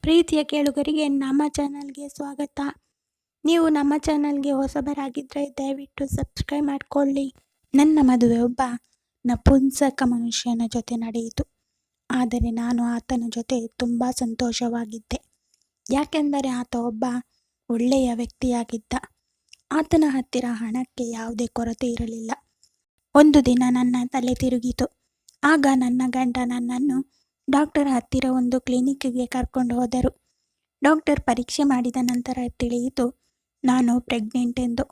ಪ್ರೀತಿಯ ಕೇಳುಗರಿಗೆ ನಮ್ಮ ಚಾನಲ್ಗೆ ಸ್ವಾಗತ. ನೀವು ನಮ್ಮ ಚಾನಲ್ಗೆ ಹೊಸಬರಾಗಿದ್ದರೆ ದಯವಿಟ್ಟು ಸಬ್ಸ್ಕ್ರೈಬ್ ಮಾಡಿಕೊಳ್ಳಿ. ನನ್ನ ಮದುವೆ ಒಬ್ಬ ನಪುಂಸಕ ಮನುಷ್ಯನ ಜೊತೆ ನಡೆಯಿತು. ಆದರೆ ನಾನು ಆತನ ಜೊತೆ ತುಂಬ ಸಂತೋಷವಾಗಿದ್ದೆ. ಯಾಕೆಂದರೆ ಆತ ಒಬ್ಬ ಒಳ್ಳೆಯ ವ್ಯಕ್ತಿಯಾಗಿದ್ದ. ಆತನ ಹತ್ತಿರ ಹಣಕ್ಕೆ ಯಾವುದೇ ಕೊರತೆ ಇರಲಿಲ್ಲ. ಒಂದು ದಿನ ನನ್ನ ತಲೆ ತಿರುಗಿತು. ಆಗ ನನ್ನ ಗಂಡ ನನ್ನನ್ನು ಡಾಕ್ಟರ್ ಹತ್ತಿರ ಒಂದು ಕ್ಲಿನಿಕ್ಗೆ ಕರ್ಕೊಂಡು ಹೋದರು. ಡಾಕ್ಟರ್ ಪರೀಕ್ಷೆ ಮಾಡಿದ ನಂತರ ತಿಳಿಯಿತು ನಾನು ಪ್ರೆಗ್ನೆಂಟ್ ಎಂದು.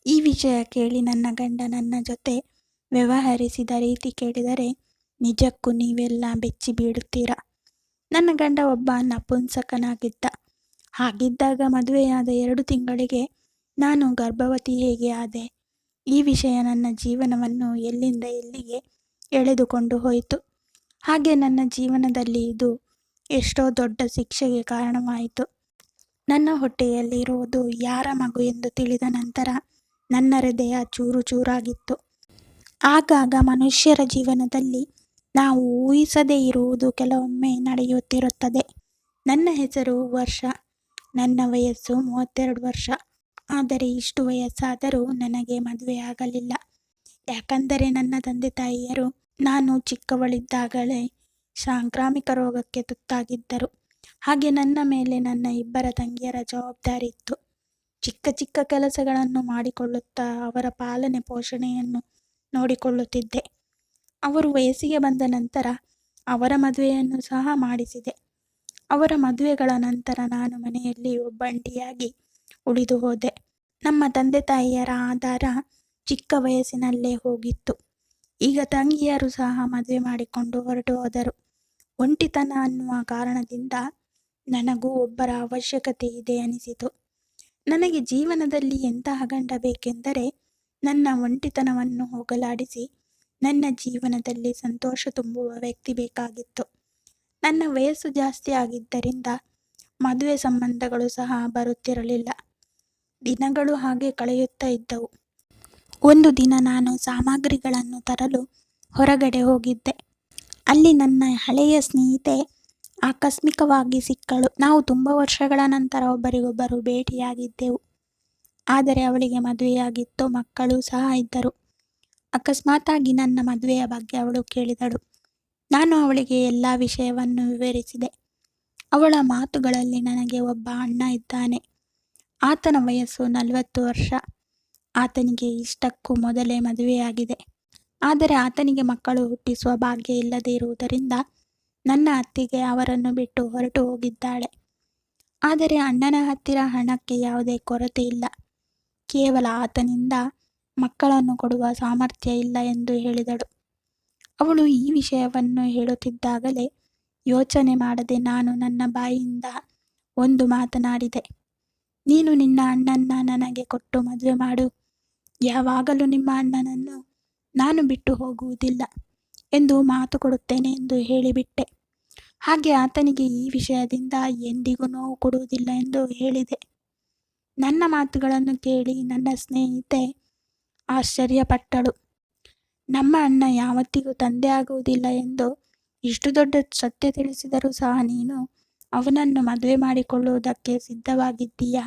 ಈ ವಿಷಯ ಕೇಳಿ ನನ್ನ ಗಂಡ ನನ್ನ ಜೊತೆ ವ್ಯವಹರಿಸಿದ ರೀತಿ ಕೇಳಿದರೆ ನಿಜಕ್ಕೂ ನೀವೆಲ್ಲ ಬೆಚ್ಚಿ ಬೀಳುತ್ತೀರಾ. ನನ್ನ ಗಂಡ ಒಬ್ಬ ನಪುಂಸಕನಾಗಿದ್ದ. ಹಾಗಿದ್ದಾಗ ಮದುವೆಯಾದ 2 ತಿಂಗಳಿಗೆ ನಾನು ಗರ್ಭವತಿ ಹೇಗೆ ಆದೆ? ಈ ವಿಷಯ ನನ್ನ ಜೀವನವನ್ನು ಎಲ್ಲಿಂದ ಎಲ್ಲಿಗೆ ಎಳೆದುಕೊಂಡು ಹೋಯಿತು. ಹಾಗೆ ನನ್ನ ಜೀವನದಲ್ಲಿ ಇದು ಎಷ್ಟೋ ದೊಡ್ಡ ಶಿಕ್ಷೆಗೆ ಕಾರಣವಾಯಿತು. ನನ್ನ ಹೊಟ್ಟೆಯಲ್ಲಿರುವುದು ಯಾರ ಮಗು ಎಂದು ತಿಳಿದ ನಂತರ ನನ್ನ ಹೃದಯ ಚೂರು ಚೂರಾಗಿತ್ತು. ಆಗಾಗ ಮನುಷ್ಯರ ಜೀವನದಲ್ಲಿ ನಾವು ಊಹಿಸದೇ ಇರುವುದು ಕೆಲವೊಮ್ಮೆ ನಡೆಯುತ್ತಿರುತ್ತದೆ. ನನ್ನ ಹೆಸರು ವರ್ಷ. ನನ್ನ ವಯಸ್ಸು 32 ವರ್ಷ. ಆದರೆ ಇಷ್ಟು ವಯಸ್ಸಾದರೂ ನನಗೆ ಮದುವೆಯಾಗಲಿಲ್ಲ. ಯಾಕಂದರೆ ನನ್ನ ತಂದೆ ತಾಯಿಯರು ನಾನು ಚಿಕ್ಕವಳಿದ್ದಾಗಲೇ ಸಾಂಕ್ರಾಮಿಕ ರೋಗಕ್ಕೆ ತುತ್ತಾಗಿದ್ದರು. ಹಾಗೆ ನನ್ನ ಮೇಲೆ ನನ್ನ 2 ತಂಗಿಯರ ಜವಾಬ್ದಾರಿ ಇತ್ತು. ಚಿಕ್ಕ ಚಿಕ್ಕ ಕೆಲಸಗಳನ್ನು ಮಾಡಿಕೊಳ್ಳುತ್ತಾ ಅವರ ಪಾಲನೆ ಪೋಷಣೆಯನ್ನು ನೋಡಿಕೊಳ್ಳುತ್ತಿದ್ದೆ. ಅವರು ವಯಸ್ಸಿಗೆ ಬಂದ ನಂತರ ಅವರ ಮದುವೆಯನ್ನು ಸಹ ಮಾಡಿಸಿದೆ. ಅವರ ಮದುವೆಗಳ ನಂತರ ನಾನು ಮನೆಯಲ್ಲಿ ಒಬ್ಬಂಟಿಯಾಗಿ ಉಳಿದು ಹೋದೆ. ನಮ್ಮ ತಂದೆ ತಾಯಿಯರ ಆಧಾರ ಚಿಕ್ಕ ವಯಸ್ಸಿನಲ್ಲೇ ಹೋಗಿತ್ತು. ಈಗ ತಂಗಿಯರು ಸಹ ಮದುವೆ ಮಾಡಿಕೊಂಡು ಹೊರಟು ಹೋದರು. ಒಂಟಿತನ ಅನ್ನುವ ಕಾರಣದಿಂದ ನನಗೂ ಒಬ್ಬರ ಅವಶ್ಯಕತೆ ಇದೆ ಅನಿಸಿತು. ನನಗೆ ಜೀವನದಲ್ಲಿ ಎಂತಹ ಗಂಡ ಬೇಕೆಂದರೆ ನನ್ನ ಒಂಟಿತನವನ್ನು ಹೋಗಲಾಡಿಸಿ ನನ್ನ ಜೀವನದಲ್ಲಿ ಸಂತೋಷ ತುಂಬುವ ವ್ಯಕ್ತಿ ಬೇಕಾಗಿತ್ತು. ನನ್ನ ವಯಸ್ಸು ಜಾಸ್ತಿ ಆಗಿದ್ದರಿಂದ ಮದುವೆ ಸಂಬಂಧಗಳು ಸಹ ಬರುತ್ತಿರಲಿಲ್ಲ. ದಿನಗಳು ಹಾಗೆ ಕಳೆಯುತ್ತಾ ಇದ್ದವು. ಒಂದು ದಿನ ನಾನು ಸಾಮಗ್ರಿಗಳನ್ನು ತರಲು ಹೊರಗಡೆ ಹೋಗಿದ್ದೆ. ಅಲ್ಲಿ ನನ್ನ ಹಳೆಯ ಸ್ನೇಹಿತೆ ಆಕಸ್ಮಿಕವಾಗಿ ಸಿಕ್ಕಳು. ನಾವು ತುಂಬ ವರ್ಷಗಳ ನಂತರ ಒಬ್ಬರಿಗೊಬ್ಬರು ಭೇಟಿಯಾಗಿದ್ದೆವು. ಆದರೆ ಅವಳಿಗೆ ಮದುವೆಯಾಗಿತ್ತು, ಮಕ್ಕಳು ಸಹ ಇದ್ದರು. ಅಕಸ್ಮಾತಾಗಿ ನನ್ನ ಮದುವೆಯ ಬಗ್ಗೆ ಅವಳು ಕೇಳಿದಳು. ನಾನು ಅವಳಿಗೆ ಎಲ್ಲ ವಿಷಯವನ್ನು ವಿವರಿಸಿದೆ. ಅವಳ ಮಾತುಗಳಲ್ಲಿ ನನಗೆ ಒಬ್ಬ ಅಣ್ಣ ಇದ್ದಾನೆ. ಆತನ ವಯಸ್ಸು 40 ವರ್ಷ. ಆತನಿಗೆ ಇಷ್ಟಕ್ಕೂ ಮೊದಲೇ ಮದುವೆಯಾಗಿದೆ. ಆದರೆ ಆತನಿಗೆ ಮಕ್ಕಳು ಹುಟ್ಟಿಸುವ ಭಾಗ್ಯ ಇಲ್ಲದೇ ಇರುವುದರಿಂದ ನನ್ನ ಅತ್ತಿಗೆ ಅವರನ್ನು ಬಿಟ್ಟು ಹೊರಟು ಹೋಗಿದ್ದಾಳೆ. ಆದರೆ ಅಣ್ಣನ ಹತ್ತಿರ ಹಣಕ್ಕೆ ಯಾವುದೇ ಕೊರತೆ ಇಲ್ಲ. ಕೇವಲ ಆತನಿಂದ ಮಕ್ಕಳನ್ನು ಕೊಡುವ ಸಾಮರ್ಥ್ಯ ಇಲ್ಲ ಎಂದು ಹೇಳಿದಳು. ಅವಳು ಈ ವಿಷಯವನ್ನು ಹೇಳುತ್ತಿದ್ದಾಗಲೇ ಯೋಚನೆ ಮಾಡದೆ ನಾನು ನನ್ನ ಬಾಯಿಯಿಂದ ಒಂದು ಮಾತನಾಡಿದೆ. ನೀನು ನಿನ್ನ ಅಣ್ಣನ್ನ ನನಗೆ ಕೊಟ್ಟು ಮದುವೆ ಮಾಡು. ಯಾವಾಗಲೂ ನಿಮ್ಮ ಅಣ್ಣನನ್ನು ನಾನು ಬಿಟ್ಟು ಹೋಗುವುದಿಲ್ಲ ಎಂದು ಮಾತು ಕೊಡುತ್ತೇನೆ ಎಂದು ಹೇಳಿಬಿಟ್ಟೆ. ಹಾಗೆ ಆತನಿಗೆ ಈ ವಿಷಯದಿಂದ ಎಂದಿಗೂ ನೋವು ಕೊಡುವುದಿಲ್ಲ ಎಂದು ಹೇಳಿದೆ. ನನ್ನ ಮಾತುಗಳನ್ನು ಕೇಳಿ ನನ್ನ ಸ್ನೇಹಿತೆ ಆಶ್ಚರ್ಯಪಟ್ಟಳು. ನಮ್ಮ ಅಣ್ಣ ಯಾವತ್ತಿಗೂ ತಂದೆ ಆಗುವುದಿಲ್ಲ ಎಂದು ಇಷ್ಟು ದೊಡ್ಡ ಸತ್ಯ ತಿಳಿಸಿದರೂ ಸಹ ನೀನು ಅವನನ್ನು ಮದುವೆ ಮಾಡಿಕೊಳ್ಳುವುದಕ್ಕೆ ಸಿದ್ಧವಾಗಿದ್ದೀಯಾ?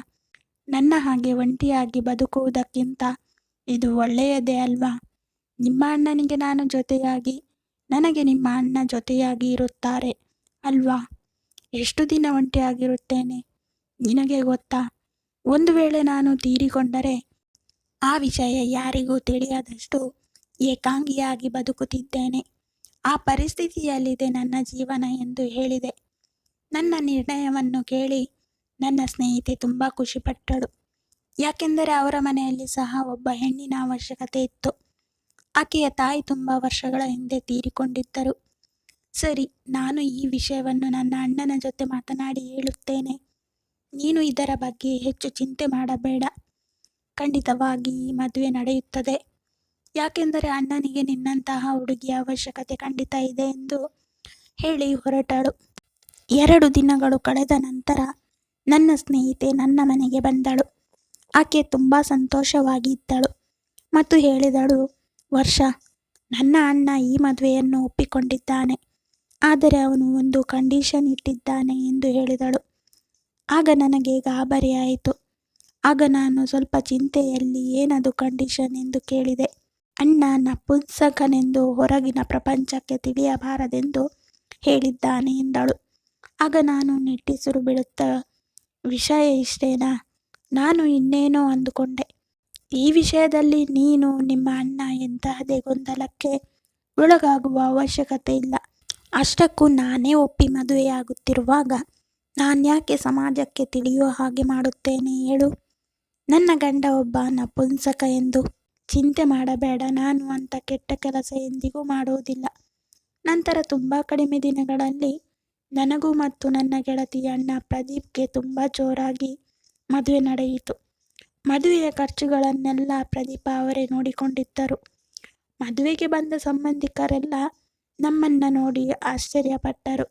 ನನ್ನ ಹಾಗೆ ಒಂಟಿಯಾಗಿ ಬದುಕುವುದಕ್ಕಿಂತ ಇದು ಒಳ್ಳೆಯದೇ ಅಲ್ವಾ? ನಿಮ್ಮ ಅಣ್ಣನಿಗೆ ನಾನು ಜೊತೆಯಾಗಿ, ನನಗೆ ನಿಮ್ಮ ಅಣ್ಣ ಜೊತೆಯಾಗಿ ಇರುತ್ತಾರೆ ಅಲ್ವಾ? ಎಷ್ಟು ದಿನ ಒಂಟಿಯಾಗಿರುತ್ತೇನೆ ನಿನಗೆ ಗೊತ್ತಾ? ಒಂದು ವೇಳೆ ನಾನು ತೀರಿಕೊಂಡರೆ ಆ ವಿಷಯ ಯಾರಿಗೂ ತಿಳಿಯದಷ್ಟು ಏಕಾಂಗಿಯಾಗಿ ಬದುಕುತ್ತಿದ್ದೇನೆ. ಆ ಪರಿಸ್ಥಿತಿಯಲ್ಲಿದೆ ನನ್ನ ಜೀವನ ಎಂದು ಹೇಳಿದೆ. ನನ್ನ ನಿರ್ಣಯವನ್ನು ಕೇಳಿ ನನ್ನ ಸ್ನೇಹಿತೆ ತುಂಬ ಖುಷಿಪಟ್ಟಳು. ಯಾಕೆಂದರೆ ಅವರ ಮನೆಯಲ್ಲಿ ಸಹ ಒಬ್ಬ ಹೆಣ್ಣಿನ ಅವಶ್ಯಕತೆ ಇತ್ತು. ಆಕೆಯ ತಾಯಿ ತುಂಬ ವರ್ಷಗಳ ಹಿಂದೆ ತೀರಿಕೊಂಡಿದ್ದರು. ಸರಿ, ನಾನು ಈ ವಿಷಯವನ್ನು ನನ್ನ ಅಣ್ಣನ ಜೊತೆ ಮಾತನಾಡಿ ಹೇಳುತ್ತೇನೆ. ನೀನು ಇದರ ಬಗ್ಗೆ ಹೆಚ್ಚು ಚಿಂತೆ ಮಾಡಬೇಡ. ಖಂಡಿತವಾಗಿ ಈ ಮದುವೆ ನಡೆಯುತ್ತದೆ. ಯಾಕೆಂದರೆ ಅಣ್ಣನಿಗೆ ನಿನ್ನಂತಹ ಹುಡುಗಿಯ ಅವಶ್ಯಕತೆ ಖಂಡಿತ ಇದೆ ಎಂದು ಹೇಳಿ ಹೊರಟಳು. 2 ದಿನಗಳು ಕಳೆದ ನಂತರ ನನ್ನ ಸ್ನೇಹಿತೆ ನನ್ನ ಮನೆಗೆ ಬಂದಳು. ಆಕೆ ತುಂಬ ಸಂತೋಷವಾಗಿದ್ದಳು ಮತ್ತು ಹೇಳಿದಳು, ವರ್ಷ, ನನ್ನ ಅಣ್ಣ ಈ ಮದುವೆಯನ್ನು ಒಪ್ಪಿಕೊಂಡಿದ್ದಾನೆ. ಆದರೆ ಅವನು ಒಂದು ಕಂಡೀಷನ್ ಇಟ್ಟಿದ್ದಾನೆ ಎಂದು ಹೇಳಿದಳು. ಆಗ ನನಗೆ ಗಾಬರಿಯಾಯಿತು. ಆಗ ನಾನು ಸ್ವಲ್ಪ ಚಿಂತೆಯಲ್ಲಿ ಏನದು ಕಂಡೀಷನ್ ಎಂದು ಕೇಳಿದೆ. ಅಣ್ಣ ನಪುಂಸಕನೆಂದು ಹೊರಗಿನ ಪ್ರಪಂಚಕ್ಕೆ ತಿಳಿಯಬಾರದೆಂದು ಹೇಳಿದ್ದಾನೆ ಎಂದಳು. ಆಗ ನಾನು ನಿಟ್ಟುಸಿರು ಬಿಡುತ್ತಾ, ವಿಷಯ ಇಷ್ಟೇನಾ? ನಾನು ಇನ್ನೇನೋ ಅಂದುಕೊಂಡೆ. ಈ ವಿಷಯದಲ್ಲಿ ನೀನು ನಿಮ್ಮ ಅಣ್ಣ ಎಂತಹದೇ ಗೊಂದಲಕ್ಕೆ ಒಳಗಾಗುವ ಅವಶ್ಯಕತೆ ಇಲ್ಲ. ಅಷ್ಟಕ್ಕೂ ನಾನೇ ಒಪ್ಪಿ ಮದುವೆಯಾಗುತ್ತಿರುವಾಗ ನಾನ್ಯಾಕೆ ಸಮಾಜಕ್ಕೆ ತಿಳಿಯುವ ಹಾಗೆ ಮಾಡುತ್ತೇನೆ ಹೇಳು? ನನ್ನ ಗಂಡ ಒಬ್ಬ ನಪುಂಸಕ ಎಂದು. ಚಿಂತೆ ಮಾಡಬೇಡ, ನಾನು ಅಂಥ ಕೆಟ್ಟ ಕೆಲಸ ಎಂದಿಗೂ ಮಾಡುವುದಿಲ್ಲ. ನಂತರ ತುಂಬ ಕಡಿಮೆ ದಿನಗಳಲ್ಲಿ ನನಗೂ ಮತ್ತು ನನ್ನ ಗೆಳತಿಯ ಅಣ್ಣ ಪ್ರದೀಪ್ಗೆ ತುಂಬ ಜೋರಾಗಿ ಮದುವೆ ನಡೆಯಿತು. ಮದುವೆಯ ಖರ್ಚುಗಳನ್ನೆಲ್ಲ ಪ್ರದೀಪ ಅವರೇ ನೋಡಿಕೊಂಡಿದ್ದರು. ಮದುವೆಗೆ ಬಂದ ಸಂಬಂಧಿಕರೆಲ್ಲ ನಮ್ಮನ್ನು ನೋಡಿ ಆಶ್ಚರ್ಯಪಟ್ಟರು.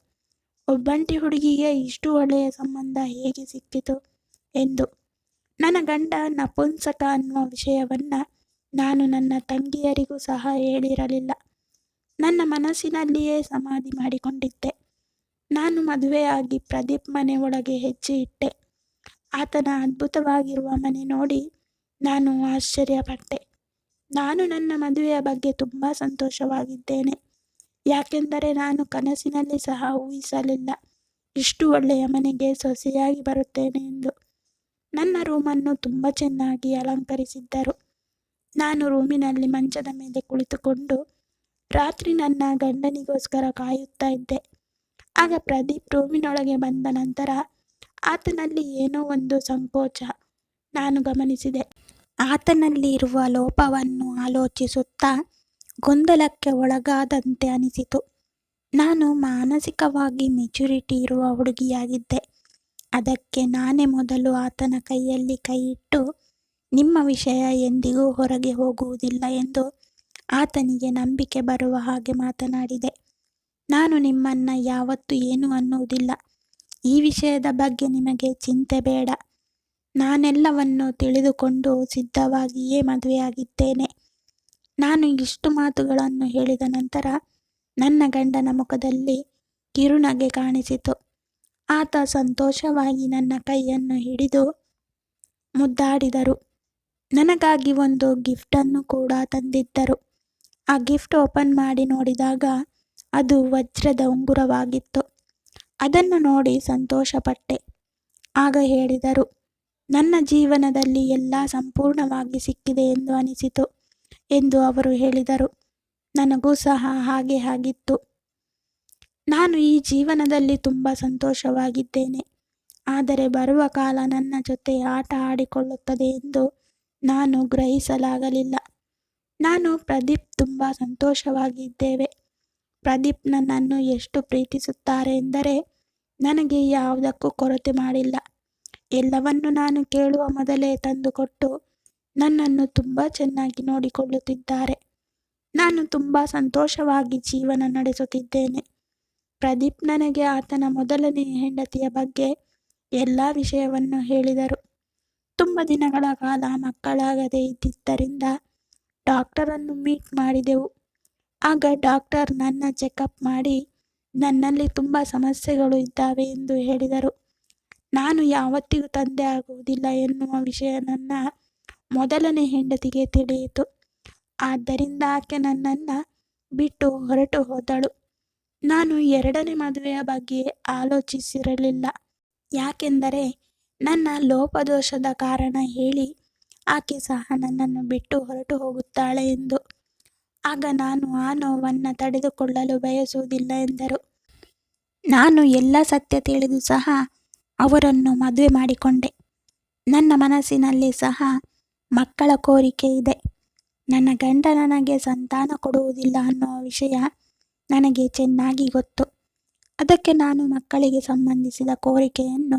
ಒಬ್ಬಂಟಿ ಹುಡುಗಿಗೆ ಇಷ್ಟು ಒಳ್ಳೆಯ ಸಂಬಂಧ ಹೇಗೆ ಸಿಕ್ಕಿತು ಎಂದು. ನನ್ನ ಗಂಡ ನಪುಂಸಕ ಅನ್ನುವ ವಿಷಯವನ್ನು ನಾನು ನನ್ನ ತಂಗಿಯರಿಗೂ ಸಹ ಹೇಳಿರಲಿಲ್ಲ. ನನ್ನ ಮನಸ್ಸಿನಲ್ಲಿಯೇ ಸಮಾಧಿ ಮಾಡಿಕೊಂಡಿದ್ದೆ. ನಾನು ಮದುವೆಯಾಗಿ ಪ್ರದೀಪ್ ಮನೆ ಒಳಗೆ ಹೆಜ್ಜೆ ಇಟ್ಟೆ. ಆತನ ಅದ್ಭುತವಾಗಿರುವ ಮನೆ ನೋಡಿ ನಾನು ಆಶ್ಚರ್ಯಪಟ್ಟೆ. ನಾನು ನನ್ನ ಮದುವೆಯ ಬಗ್ಗೆ ತುಂಬ ಸಂತೋಷವಾಗಿದ್ದೇನೆ. ಯಾಕೆಂದರೆ ನಾನು ಕನಸಿನಲ್ಲಿ ಸಹ ಊಹಿಸಲಿಲ್ಲ ಇಷ್ಟು ಒಳ್ಳೆಯ ಮನೆಗೆ ಸೊಸೆಯಾಗಿ ಬರುತ್ತೇನೆ ಎಂದು. ನನ್ನ ರೂಮನ್ನು ತುಂಬ ಚೆನ್ನಾಗಿ ಅಲಂಕರಿಸಿದ್ದರು. ನಾನು ರೂಮಿನಲ್ಲಿ ಮಂಚದ ಮೇಲೆ ಕುಳಿತುಕೊಂಡು ರಾತ್ರಿ ನನ್ನ ಗಂಡನಿಗೋಸ್ಕರ ಕಾಯುತ್ತಾ ಇದ್ದೆ. ಆಗ ಪ್ರದೀಪ್ ರೂಮಿನೊಳಗೆ ಬಂದ ನಂತರ ಆತನಲ್ಲಿ ಏನೋ ಒಂದು ಸಂಕೋಚ ನಾನು ಗಮನಿಸಿದೆ. ಆತನಲ್ಲಿ ಇರುವ ಲೋಪವನ್ನು ಆಲೋಚಿಸುತ್ತಾ ಗೊಂದಲಕ್ಕೆ ಒಳಗಾದಂತೆ ಅನಿಸಿತು. ನಾನು ಮಾನಸಿಕವಾಗಿ ಮೆಚುರಿಟಿ ಇರುವ ಹುಡುಗಿಯಾಗಿದ್ದೆ. ಅದಕ್ಕೆ ನಾನೇ ಮೊದಲು ಆತನ ಕೈಯಲ್ಲಿ ಕೈ ಇಟ್ಟು, ನಿಮ್ಮ ವಿಷಯ ಎಂದಿಗೂ ಹೊರಗೆ ಹೋಗುವುದಿಲ್ಲ ಎಂದು ಆತನಿಗೆ ನಂಬಿಕೆ ಬರುವ ಹಾಗೆ ಮಾತನಾಡಿದೆ. ನಾನು ನಿಮ್ಮನ್ನು ಯಾವತ್ತೂ ಏನೂ ಅನ್ನುವುದಿಲ್ಲ. ಈ ವಿಷಯದ ಬಗ್ಗೆ ನಿಮಗೆ ಚಿಂತೆ ಬೇಡ. ನಾನೆಲ್ಲವನ್ನು ತಿಳಿದುಕೊಂಡು ಸಿದ್ಧವಾಗಿಯೇ ಮದುವೆಯಾಗಿದ್ದೇನೆ. ನಾನು ಇಷ್ಟು ಮಾತುಗಳನ್ನು ಹೇಳಿದ ನಂತರ ನನ್ನ ಗಂಡನ ಮುಖದಲ್ಲಿ ಕಿರುನಗೆ ಕಾಣಿಸಿತು. ಆತ ಸಂತೋಷವಾಗಿ ನನ್ನ ಕೈಯನ್ನು ಹಿಡಿದು ಮುದ್ದಾಡಿದರು. ನನಗಾಗಿ ಒಂದು ಗಿಫ್ಟನ್ನು ಕೂಡ ತಂದಿದ್ದರು. ಆ ಗಿಫ್ಟ್ ಓಪನ್ ಮಾಡಿ ನೋಡಿದಾಗ ಅದು ವಜ್ರದ ಉಂಗುರವಾಗಿತ್ತು. ಅದನ್ನು ನೋಡಿ ಸಂತೋಷಪಟ್ಟೆ. ಆಗ ಹೇಳಿದರು, ನನ್ನ ಜೀವನದಲ್ಲಿ ಎಲ್ಲ ಸಂಪೂರ್ಣವಾಗಿ ಸಿಕ್ಕಿದೆ ಎಂದು ಅನಿಸಿತು ಎಂದು ಅವರು ಹೇಳಿದರು. ನನಗೂ ಸಹ ಹಾಗೆ ಆಗಿತ್ತು. ನಾನು ಈ ಜೀವನದಲ್ಲಿ ತುಂಬ ಸಂತೋಷವಾಗಿದ್ದೇನೆ. ಆದರೆ ಬರುವ ಕಾಲ ನನ್ನ ಜೊತೆ ಆಟ ಆಡಿಕೊಳ್ಳುತ್ತದೆ ಎಂದು ನಾನು ಗ್ರಹಿಸಲಾಗಲಿಲ್ಲ. ನಾನು ಪ್ರದೀಪ್ ತುಂಬ ಸಂತೋಷವಾಗಿದ್ದೇವೆ. ಪ್ರದೀಪ್ ನನ್ನನ್ನು ಎಷ್ಟು ಪ್ರೀತಿಸುತ್ತಾರೆ ಎಂದರೆ ನನಗೆ ಯಾವುದಕ್ಕೂ ಕೊರತೆ ಮಾಡಿಲ್ಲ. ಎಲ್ಲವನ್ನು ನಾನು ಕೇಳುವ ಮೊದಲೇ ತಂದುಕೊಟ್ಟು ನನ್ನನ್ನು ತುಂಬ ಚೆನ್ನಾಗಿ ನೋಡಿಕೊಳ್ಳುತ್ತಿದ್ದಾರೆ. ನಾನು ತುಂಬ ಸಂತೋಷವಾಗಿ ಜೀವನ ನಡೆಸುತ್ತಿದ್ದೇನೆ. ಪ್ರದೀಪ್ ನನಗೆ ಆತನ ಮೊದಲನೆಯ ಹೆಂಡತಿಯ ಬಗ್ಗೆ ಎಲ್ಲ ವಿಷಯವನ್ನು ಹೇಳಿದರು. ತುಂಬ ದಿನಗಳ ಕಾಲ ಮಕ್ಕಳಾಗದೇ ಇದ್ದಿದ್ದರಿಂದ ಡಾಕ್ಟರನ್ನು ಮೀಟ್ ಮಾಡಿದೆವು. ಆಗ ಡಾಕ್ಟರ್ ನನ್ನ ಚೆಕಪ್ ಮಾಡಿ ನನ್ನಲ್ಲಿ ತುಂಬ ಸಮಸ್ಯೆಗಳು ಇದ್ದಾವೆ ಎಂದು ಹೇಳಿದರು. ನಾನು ಯಾವತ್ತಿಗೂ ತಂದೆ ಆಗುವುದಿಲ್ಲ ಎನ್ನುವ ವಿಷಯ ನನ್ನ ಮೊದಲನೇ ಹೆಂಡತಿಗೆ ತಿಳಿಯಿತು. ಆದ್ದರಿಂದ ಆಕೆ ನನ್ನನ್ನು ಬಿಟ್ಟು ಹೊರಟು ಹೋದಳು. ನಾನು ಎರಡನೇ ಮದುವೆಯ ಬಗ್ಗೆ ಆಲೋಚಿಸಿರಲಿಲ್ಲ. ಯಾಕೆಂದರೆ ನನ್ನ ಲೋಪದೋಷದ ಕಾರಣ ಹೇಳಿ ಆಕೆ ಸಹ ನನ್ನನ್ನು ಬಿಟ್ಟು ಹೊರಟು ಹೋಗುತ್ತಾಳೆ ಎಂದು. ಆಗ ನಾನು ಆ ನೋವನ್ನು ತಡೆದುಕೊಳ್ಳಲು ಬಯಸುವುದಿಲ್ಲ ಎಂದರು. ನಾನು ಎಲ್ಲ ಸತ್ಯ ತಿಳಿದು ಸಹ ಅವರನ್ನು ಮದುವೆ ಮಾಡಿಕೊಂಡೆ. ನನ್ನ ಮನಸ್ಸಿನಲ್ಲಿ ಸಹ ಮಕ್ಕಳ ಕೋರಿಕೆ ಇದೆ. ನನ್ನ ಗಂಡ ನನಗೆ ಸಂತಾನ ಕೊಡುವುದಿಲ್ಲ ಅನ್ನುವ ವಿಷಯ ನನಗೆ ಚೆನ್ನಾಗಿ ಗೊತ್ತು. ಅದಕ್ಕೆ ನಾನು ಮಕ್ಕಳಿಗೆ ಸಂಬಂಧಿಸಿದ ಕೋರಿಕೆಯನ್ನು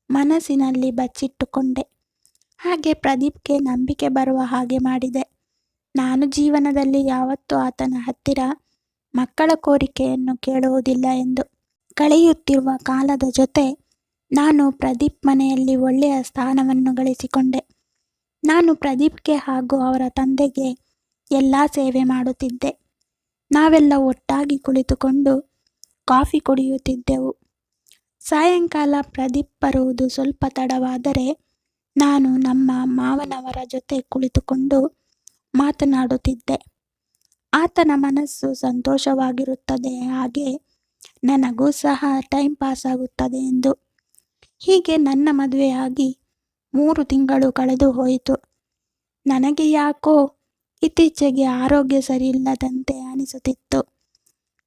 ಮನಸ್ಸಿನಲ್ಲಿ ಬಚ್ಚಿಟ್ಟುಕೊಂಡೆ. ಹಾಗೆ ಪ್ರದೀಪ್ಗೆ ನಂಬಿಕೆ ಬರುವ ಹಾಗೆ ಮಾಡಿದೆ. ನಾನು ಜೀವನದಲ್ಲಿ ಯಾವತ್ತೂ ಆತನ ಹತ್ತಿರ ಮಕ್ಕಳ ಕೋರಿಕೆಯನ್ನು ಕೇಳುವುದಿಲ್ಲ ಎಂದು. ಕಳೆಯುತ್ತಿರುವ ಕಾಲದ ಜೊತೆ ನಾನು ಪ್ರದೀಪ್ ಮನೆಯಲ್ಲಿ ಒಳ್ಳೆಯ ಸ್ಥಾನವನ್ನು ಗಳಿಸಿಕೊಂಡೆ. ನಾನು ಪ್ರದೀಪ್ಗೆ ಹಾಗೂ ಅವರ ತಂದೆಗೆ ಎಲ್ಲ ಸೇವೆ ಮಾಡುತ್ತಿದ್ದೆ. ನಾವೆಲ್ಲ ಒಟ್ಟಾಗಿ ಕುಳಿತುಕೊಂಡು ಕಾಫಿ ಕುಡಿಯುತ್ತಿದ್ದೆವು. ಸಾಯಂಕಾಲ ಪ್ರದೀಪ್ ಬರುವುದು ಸ್ವಲ್ಪ ತಡವಾದರೆ ನಾನು ನಮ್ಮ ಮಾವನವರ ಜೊತೆ ಕುಳಿತುಕೊಂಡು ಮಾತನಾಡುತ್ತಿದ್ದೆ. ಆತನ ಮನಸ್ಸು ಸಂತೋಷವಾಗಿರುತ್ತದೆ, ಹಾಗೆ ನನಗೂ ಸಹ ಟೈಮ್ ಪಾಸ್ ಆಗುತ್ತದೆ ಎಂದು. ಹೀಗೆ ನನ್ನ ಮದುವೆಯಾಗಿ 3 ತಿಂಗಳು ಕಳೆದು ಹೋಯಿತು. ನನಗೆ ಯಾಕೋ ಇತ್ತೀಚೆಗೆ ಆರೋಗ್ಯ ಸರಿಯಿಲ್ಲದಂತೆ ಅನಿಸುತ್ತಿತ್ತು.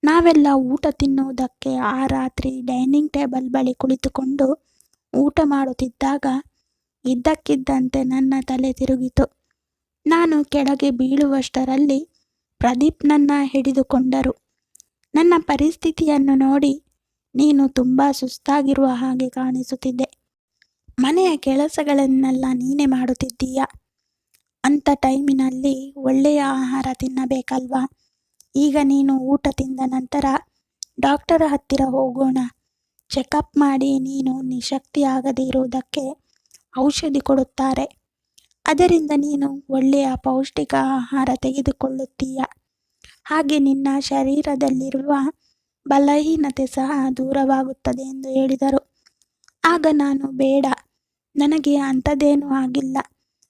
ನಾವೆಲ್ಲ ಊಟ ತಿನ್ನುವುದಕ್ಕೆ ಆ ರಾತ್ರಿ ಡೈನಿಂಗ್ ಟೇಬಲ್ ಬಳಿ ಕುಳಿತುಕೊಂಡು ಊಟ ಮಾಡುತ್ತಿದ್ದಾಗ ಇದ್ದಕ್ಕಿದ್ದಂತೆ ನನ್ನ ತಲೆ ತಿರುಗಿತು. ನಾನು ಕೆಳಗೆ ಬೀಳುವಷ್ಟರಲ್ಲಿ ಪ್ರದೀಪ್ ನನ್ನ ಹಿಡಿದುಕೊಂಡರು. ನನ್ನ ಪರಿಸ್ಥಿತಿಯನ್ನು ನೋಡಿ, ನೀನು ತುಂಬ ಸುಸ್ತಾಗಿರುವ ಹಾಗೆ ಕಾಣಿಸುತ್ತಿದ್ದೆ. ಮನೆಯ ಕೆಲಸಗಳನ್ನೆಲ್ಲ ನೀನೇ ಮಾಡುತ್ತಿದ್ದೀಯ. ಅಂಥ ಟೈಮಿನಲ್ಲಿ ಒಳ್ಳೆಯ ಆಹಾರ ತಿನ್ನಬೇಕಲ್ವಾ? ಈಗ ನೀನು ಊಟ ತಿಂದ ನಂತರ ಡಾಕ್ಟರ್ ಹತ್ತಿರ ಹೋಗೋಣ. ಚೆಕಪ್ ಮಾಡಿ ನೀನು ನಿಶಕ್ತಿ ಆಗದೇ ಇರುವುದಕ್ಕೆ ಔಷಧಿ ಕೊಡುತ್ತಾರೆ. ಅದರಿಂದ ನೀನು ಒಳ್ಳೆಯ ಪೌಷ್ಟಿಕ ಆಹಾರ ತೆಗೆದುಕೊಳ್ಳುತ್ತೀಯ. ಹಾಗೆ ನಿನ್ನ ಶರೀರದಲ್ಲಿರುವ ಬಲಹೀನತೆ ಸಹ ದೂರವಾಗುತ್ತದೆ ಎಂದು ಹೇಳಿದರು. ಆಗ ನಾನು, ಬೇಡ, ನನಗೆ ಅಂಥದ್ದೇನೂ ಆಗಿಲ್ಲ,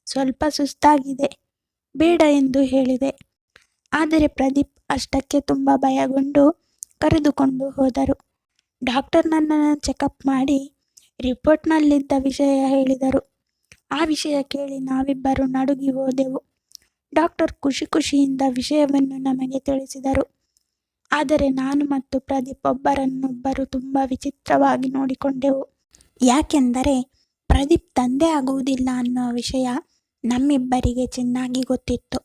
ಸ್ವಲ್ಪ ಸುಸ್ತಾಗಿದೆ, ಬೇಡ ಎಂದು ಹೇಳಿದೆ. ಆದರೆ ಪ್ರದೀಪ್ ಅಷ್ಟಕ್ಕೆ ತುಂಬ ಭಯಗೊಂಡು ಕರೆದುಕೊಂಡು ಹೋದರು. ಡಾಕ್ಟರ್ ನನ್ನನ್ನು ಚೆಕಪ್ ಮಾಡಿ ರಿಪೋರ್ಟ್ನಲ್ಲಿದ್ದ ವಿಷಯ ಹೇಳಿದರು. ಆ ವಿಷಯ ಕೇಳಿ ನಾವಿಬ್ಬರು ನಡುಗಿ ಹೋದೆವು. ಡಾಕ್ಟರ್ ಖುಷಿಯಿಂದ ವಿಷಯವನ್ನು ನಮಗೆ ತಿಳಿಸಿದರು. ಆದರೆ ನಾನು ಮತ್ತು ಪ್ರದೀಪ್ ಒಬ್ಬರನ್ನೊಬ್ಬರು ತುಂಬ ವಿಚಿತ್ರವಾಗಿ ನೋಡಿಕೊಂಡೆವು. ಯಾಕೆಂದರೆ ಪ್ರದೀಪ್ ತಂದೆ ಆಗುವುದಿಲ್ಲ ಅನ್ನೋ ವಿಷಯ ನಮ್ಮಿಬ್ಬರಿಗೆ ಚೆನ್ನಾಗಿ ಗೊತ್ತಿತ್ತು.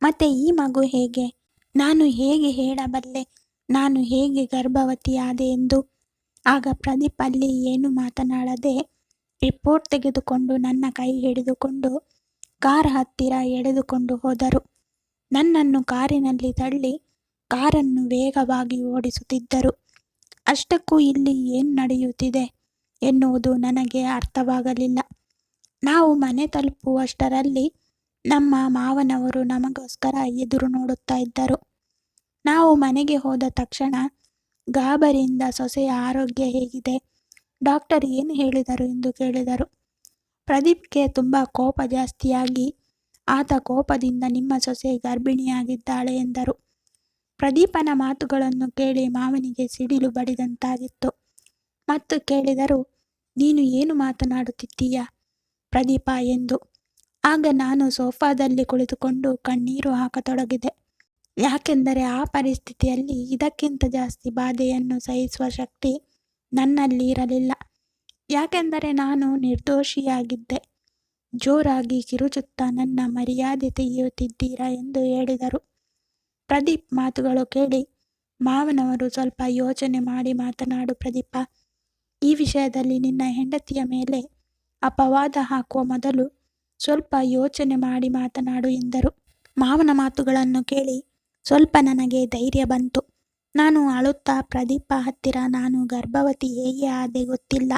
ಮತ್ತೆ ಈ ಮಗು ಹೇಗೆ? ನಾನು ಹೇಗೆ ಹೇಳಬಲ್ಲೆ ನಾನು ಹೇಗೆ ಗರ್ಭವತಿಯಾದೆ ಎಂದು? ಆಗ ಪ್ರದೀಪ್ ಅಲ್ಲಿ ಏನು ಮಾತನಾಡದೆ ರಿಪೋರ್ಟ್ ತೆಗೆದುಕೊಂಡು ನನ್ನ ಕೈ ಹಿಡಿದುಕೊಂಡು ಕಾರ್ ಹತ್ತಿರ ಎಳೆದುಕೊಂಡು ಹೋದರು. ನನ್ನನ್ನು ಕಾರಿನಲ್ಲಿ ತಳ್ಳಿ ಕಾರನ್ನು ವೇಗವಾಗಿ ಓಡಿಸುತ್ತಿದ್ದರು. ಅಷ್ಟಕ್ಕೂ ಇಲ್ಲಿ ಏನು ನಡೆಯುತ್ತಿದೆ ಎನ್ನುವುದು ನನಗೆ ಅರ್ಥವಾಗಲಿಲ್ಲ. ನಾವು ಮನೆ ತಲುಪುವಷ್ಟರಲ್ಲಿ ನಮ್ಮ ಮಾವನವರು ನಮಗೋಸ್ಕರ ಎದುರು ನೋಡುತ್ತಾ ಇದ್ದರು. ನಾವು ಮನೆಗೆ ಹೋದ ತಕ್ಷಣ ಗಾಬರಿಯಿಂದ ಸೊಸೆಯ ಆರೋಗ್ಯ ಹೇಗಿದೆ, ಡಾಕ್ಟರ್ ಏನು ಹೇಳಿದರು ಎಂದು ಕೇಳಿದರು. ಪ್ರದೀಪ್ಗೆ ತುಂಬ ಕೋಪ ಜಾಸ್ತಿಯಾಗಿ ಆತ ಕೋಪದಿಂದ ನಿಮ್ಮ ಸೊಸೆ ಗರ್ಭಿಣಿಯಾಗಿದ್ದಾಳೆ ಎಂದರು. ಪ್ರದೀಪನ ಮಾತುಗಳನ್ನು ಕೇಳಿ ಮಾವನಿಗೆ ಸಿಡಿಲು ಬಡಿದಂತಾಗಿತ್ತು. ಮತ್ತು ಕೇಳಿದರು, ನೀನು ಏನು ಮಾತನಾಡುತ್ತಿದ್ದೀಯ ಪ್ರದೀಪ ಎಂದು. ಆಗ ನಾನು ಸೋಫಾದಲ್ಲಿ ಕುಳಿತುಕೊಂಡು ಕಣ್ಣೀರು ಹಾಕತೊಡಗಿದೆ. ಯಾಕೆಂದರೆ ಆ ಪರಿಸ್ಥಿತಿಯಲ್ಲಿ ಇದಕ್ಕಿಂತ ಜಾಸ್ತಿ ಬಾಧೆಯನ್ನು ಸಹಿಸುವ ಶಕ್ತಿ ನನ್ನಲ್ಲಿ ಇರಲಿಲ್ಲ. ಯಾಕೆಂದರೆ ನಾನು ನಿರ್ದೋಷಿಯಾಗಿದ್ದೆ. ಜೋರಾಗಿ ಕಿರುಚುತ್ತಾ ನನ್ನ ಮರ್ಯಾದೆ ತೆಗೆಯುತ್ತಿದ್ದೀರಾ ಎಂದು ಹೇಳಿದರು. ಪ್ರದೀಪ್ ಮಾತುಗಳು ಕೇಳಿ ಮಾವನವರು, ಸ್ವಲ್ಪ ಯೋಚನೆ ಮಾಡಿ ಮಾತನಾಡು ಪ್ರದೀಪ. ಈ ವಿಷಯದಲ್ಲಿ ನಿನ್ನ ಹೆಂಡತಿಯ ಮೇಲೆ ಅಪವಾದ ಹಾಕುವ ಮೊದಲು ಸ್ವಲ್ಪ ಯೋಚನೆ ಮಾಡಿ ಮಾತನಾಡು ಎಂದರು. ಮಾವನ ಮಾತುಗಳನ್ನು ಕೇಳಿ ಸ್ವಲ್ಪ ನನಗೆ ಧೈರ್ಯ ಬಂತು. ನಾನು ಅಳುತ್ತಾ ಪ್ರದೀಪ ಹತ್ತಿರ, ನಾನು ಗರ್ಭವತಿ ಹೇಗೆ ಆದೆ ಗೊತ್ತಿಲ್ಲ,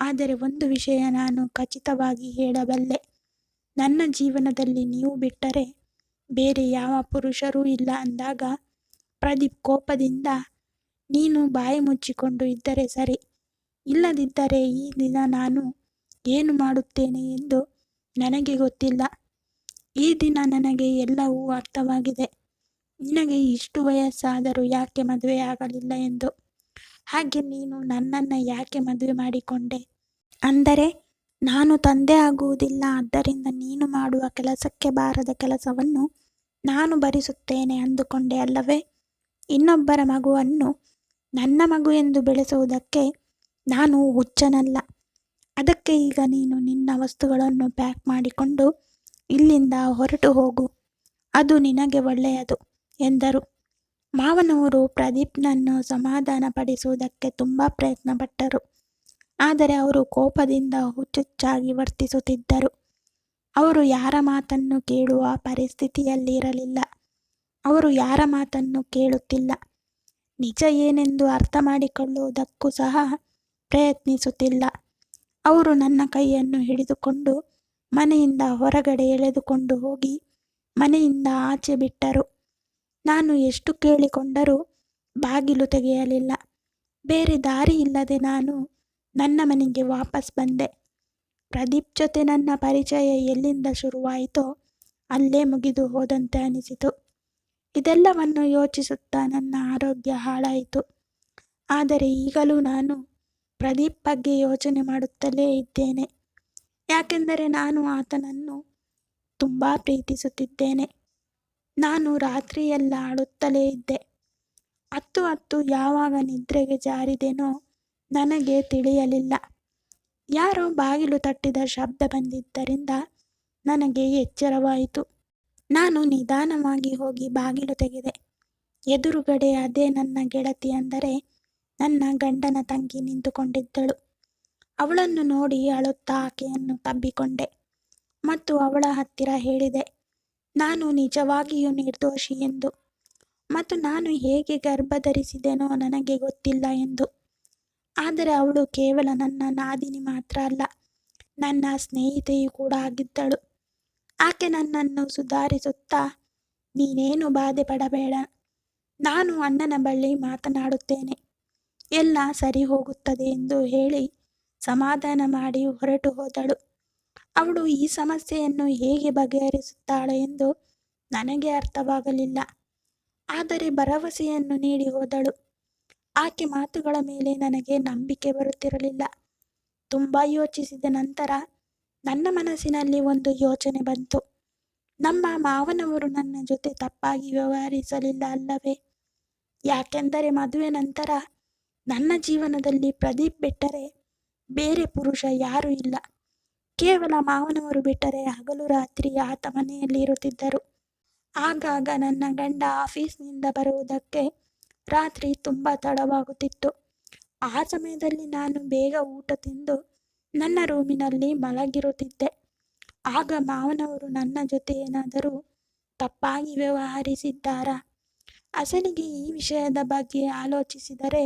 ಆದರೆ ಒಂದು ವಿಷಯ ನಾನು ಖಚಿತವಾಗಿ ಹೇಳಬಲ್ಲೆ. ನನ್ನ ಜೀವನದಲ್ಲಿ ನೀವು ಬಿಟ್ಟರೆ ಬೇರೆ ಯಾವ ಪುರುಷರೂ ಇಲ್ಲ ಅಂದಾಗ ಪ್ರದೀಪ್ ಕೋಪದಿಂದ, ನೀನು ಬಾಯಿ ಮುಚ್ಚಿಕೊಂಡು ಇದ್ದರೆ ಸರಿ, ಇಲ್ಲದಿದ್ದರೆ ಈ ದಿನ ನಾನು ಏನು ಮಾಡುತ್ತೇನೆ ಎಂದು ನನಗೆ ಗೊತ್ತಿಲ್ಲ. ಈ ದಿನ ನನಗೆ ಎಲ್ಲವೂ ಅರ್ಥವಾಗಿದೆ. ನಿನಗೆ ಇಷ್ಟು ವಯಸ್ಸಾದರೂ ಯಾಕೆ ಮದುವೆಯಾಗಲಿಲ್ಲ ಎಂದು. ಹಾಗೆ ನೀನು ನನ್ನನ್ನು ಯಾಕೆ ಮದುವೆ ಮಾಡಿಕೊಂಡೆ? ಅಂದರೆ ನಾನು ತಂದೆ ಆಗುವುದಿಲ್ಲ, ಆದ್ದರಿಂದ ನೀನು ಮಾಡುವ ಕೆಲಸಕ್ಕೆ ಬಾರದ ಕೆಲಸವನ್ನು ನಾನು ಭರಿಸುತ್ತೇನೆ ಅಂದುಕೊಂಡೆ ಅಲ್ಲವೇ? ಇನ್ನೊಬ್ಬರ ಮಗುವನ್ನು ನನ್ನ ಮಗು ಎಂದು ಬೆಳೆಸುವುದಕ್ಕೆ ನಾನು ಹುಚ್ಚನಲ್ಲ. ಅದಕ್ಕೆ ಈಗ ನೀನು ನಿನ್ನ ವಸ್ತುಗಳನ್ನು ಪ್ಯಾಕ್ ಮಾಡಿಕೊಂಡು ಇಲ್ಲಿಂದ ಹೊರಟು ಹೋಗು, ಅದು ನಿನಗೆ ಒಳ್ಳೆಯದು ಎಂದರು. ಮಾವನವರು ಪ್ರದೀಪ್ನನ್ನು ಸಮಾಧಾನಪಡಿಸುವುದಕ್ಕೆ ತುಂಬ ಪ್ರಯತ್ನಪಟ್ಟರು. ಆದರೆ ಅವರು ಕೋಪದಿಂದ ಹುಚ್ಚುಚ್ಚಾಗಿ ವರ್ತಿಸುತ್ತಿದ್ದರು. ಅವರು ಯಾರ ಮಾತನ್ನು ಕೇಳುವ ಪರಿಸ್ಥಿತಿಯಲ್ಲಿ ಇರಲಿಲ್ಲ. ಅವರು ಯಾರ ಮಾತನ್ನು ಕೇಳುತ್ತಿಲ್ಲ. ನಿಜ ಏನೆಂದು ಅರ್ಥ ಮಾಡಿಕೊಳ್ಳುವುದಕ್ಕೂ ಸಹ ಪ್ರಯತ್ನಿಸುತ್ತಿಲ್ಲ. ಅವರು ನನ್ನ ಕೈಯನ್ನು ಹಿಡಿದುಕೊಂಡು ಮನೆಯಿಂದ ಹೊರಗಡೆ ಎಳೆದುಕೊಂಡು ಹೋಗಿ ಮನೆಯಿಂದ ಆಚೆ ಬಿಟ್ಟರು. ನಾನು ಎಷ್ಟು ಕೇಳಿಕೊಂಡರೂ ಬಾಗಿಲು ತೆಗೆಯಲಿಲ್ಲ. ಬೇರೆ ದಾರಿ ಇಲ್ಲದೆ ನಾನು ನನ್ನ ಮನೆಗೆ ವಾಪಸ್ ಬಂದೆ. ಪ್ರದೀಪ್ ಜೊತೆ ನನ್ನ ಪರಿಚಯ ಎಲ್ಲಿಂದ ಶುರುವಾಯಿತೋ ಅಲ್ಲೇ ಮುಗಿದು ಹೋದಂತೆ ಅನಿಸಿತು. ಇದೆಲ್ಲವನ್ನು ಯೋಚಿಸುತ್ತಾ ನನ್ನ ಆರೋಗ್ಯ ಹಾಳಾಯಿತು. ಆದರೆ ಈಗಲೂ ನಾನು ಪ್ರದೀಪ್ ಬಗ್ಗೆ ಯೋಚನೆ ಮಾಡುತ್ತಲೇ ಇದ್ದೇನೆ. ಯಾಕೆಂದರೆ ನಾನು ಆತನನ್ನು ತುಂಬ ಪ್ರೀತಿಸುತ್ತಿದ್ದೇನೆ. ನಾನು ರಾತ್ರಿಯೆಲ್ಲ ಅಳುತ್ತಲೇ ಇದ್ದೆ. ಹತ್ತು ಯಾವಾಗ ನಿದ್ರೆಗೆ ಜಾರಿದೆನೋ ನನಗೆ ತಿಳಿಯಲಿಲ್ಲ. ಯಾರೋ ಬಾಗಿಲು ತಟ್ಟಿದ ಶಬ್ದ ಬಂದಿದ್ದರಿಂದ ನನಗೆ ಎಚ್ಚರವಾಯಿತು. ನಾನು ನಿಧಾನವಾಗಿ ಹೋಗಿ ಬಾಗಿಲು ತೆಗೆದೆ. ಎದುರುಗಡೆ ಅದೇ ನನ್ನ ಗೆಳತಿ, ಅಂದರೆ ನನ್ನ ಗಂಡನ ತಂಗಿ ನಿಂತುಕೊಂಡಿದ್ದಳು. ಅವಳನ್ನು ನೋಡಿ ಅಳುತ್ತಾ ಆಕೆಯನ್ನು ತಬ್ಬಿಕೊಂಡೆ ಮತ್ತು ಅವಳ ಹತ್ತಿರ ಹೇಳಿದೆ, ನಾನು ನಿಜವಾಗಿಯೂ ನಿರ್ದೋಷಿ ಎಂದು ಮತ್ತು ನಾನು ಹೇಗೆ ಗರ್ಭ ಧರಿಸಿದೆನೋ ನನಗೆ ಗೊತ್ತಿಲ್ಲ ಎಂದು. ಆದರೆ ಅವಳು ಕೇವಲ ನನ್ನ ನಾದಿನಿ ಮಾತ್ರ ಅಲ್ಲ, ನನ್ನ ಸ್ನೇಹಿತೆಯೂ ಕೂಡ ಆಗಿದ್ದಳು. ಆಕೆ ನನ್ನನ್ನು ಸುಧಾರಿಸುತ್ತಾ, ನೀನೇನು ಬಾಧೆ ಪಡಬೇಡ, ನಾನು ಅಣ್ಣನ ಬಳಿ ಮಾತನಾಡುತ್ತೇನೆ, ಎಲ್ಲ ಸರಿ ಹೋಗುತ್ತದೆ ಎಂದು ಹೇಳಿ ಸಮಾಧಾನ ಮಾಡಿ ಹೊರಟು ಹೋದಳು. ಅವಳು ಈ ಸಮಸ್ಯೆಯನ್ನು ಹೇಗೆ ಬಗೆಹರಿಸುತ್ತಾಳೆ ಎಂದು ನನಗೆ ಅರ್ಥವಾಗಲಿಲ್ಲ. ಆದರೆ ಭರವಸೆಯನ್ನು ನೀಡಿ ಹೋದಳು. ಆಕೆ ಮಾತುಗಳ ಮೇಲೆ ನನಗೆ ನಂಬಿಕೆ ಬರುತ್ತಿರಲಿಲ್ಲ. ತುಂಬ ಯೋಚಿಸಿದ ನಂತರ ನನ್ನ ಮನಸ್ಸಿನಲ್ಲಿ ಒಂದು ಯೋಚನೆ ಬಂತು. ನಮ್ಮ ಮಾವನವರು ನನ್ನ ಜೊತೆ ತಪ್ಪಾಗಿ ವ್ಯವಹರಿಸಲಿಲ್ಲ ಅಲ್ಲವೇ? ಯಾಕೆಂದರೆ ಮದುವೆ ನಂತರ ನನ್ನ ಜೀವನದಲ್ಲಿ ಪ್ರದೀಪ್ ಬಿಟ್ಟರೆ ಬೇರೆ ಪುರುಷ ಯಾರೂ ಇಲ್ಲ. ಕೇವಲ ಮಾವನವರು ಬಿಟ್ಟರೆ ಹಗಲು ರಾತ್ರಿ ಆತ ಮನೆಯಲ್ಲಿ ಇರುತ್ತಿದ್ದರು. ಆಗಾಗ ನನ್ನ ಗಂಡ ಆಫೀಸ್ನಿಂದ ಬರುವುದಕ್ಕೆ ರಾತ್ರಿ ತುಂಬ ತಡವಾಗುತ್ತಿತ್ತು. ಆ ಸಮಯದಲ್ಲಿ ನಾನು ಬೇಗ ಊಟ ತಿಂದು ನನ್ನ ರೂಮಿನಲ್ಲಿ ಮಲಗಿರುತ್ತಿದ್ದೆ. ಆಗ ಮಾವನವರು ನನ್ನ ಜೊತೆ ಏನಾದರೂ ತಪ್ಪಾಗಿ ವ್ಯವಹರಿಸಿದ್ದಾರಾ? ಅಸಲಿಗೆ ಈ ವಿಷಯದ ಬಗ್ಗೆ ಆಲೋಚಿಸಿದರೆ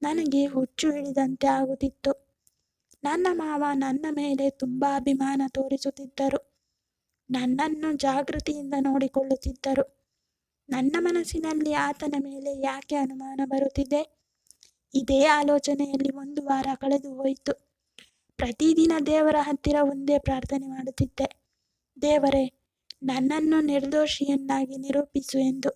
ನನಗೆ ಹುಚ್ಚು ಹಿಡಿದಂತೆ ಆಗುತ್ತಿತ್ತು. ನನ್ನ ಮಾವ ನನ್ನ ಮೇಲೆ ತುಂಬ ಅಭಿಮಾನ ತೋರಿಸುತ್ತಿದ್ದರು. ನನ್ನನ್ನು ಜಾಗೃತಿಯಿಂದ ನೋಡಿಕೊಳ್ಳುತ್ತಿದ್ದರು. ನನ್ನ ಮನಸ್ಸಿನಲ್ಲಿ ಆತನ ಮೇಲೆ ಯಾಕೆ ಅನುಮಾನ ಬರುತ್ತಿದೆ? ಇದೇ ಆಲೋಚನೆಯಲ್ಲಿ 1 ವಾರ ಕಳೆದು ಹೋಯಿತು. ಪ್ರತಿದಿನ ದೇವರ ಹತ್ತಿರ ಒಂದೇ ಪ್ರಾರ್ಥನೆ ಮಾಡುತ್ತಿದ್ದೆ, ದೇವರೇ, ನನ್ನನ್ನು ನಿರ್ದೋಷಿಯನ್ನಾಗಿ ನಿರೂಪಿಸು ಎಂದು.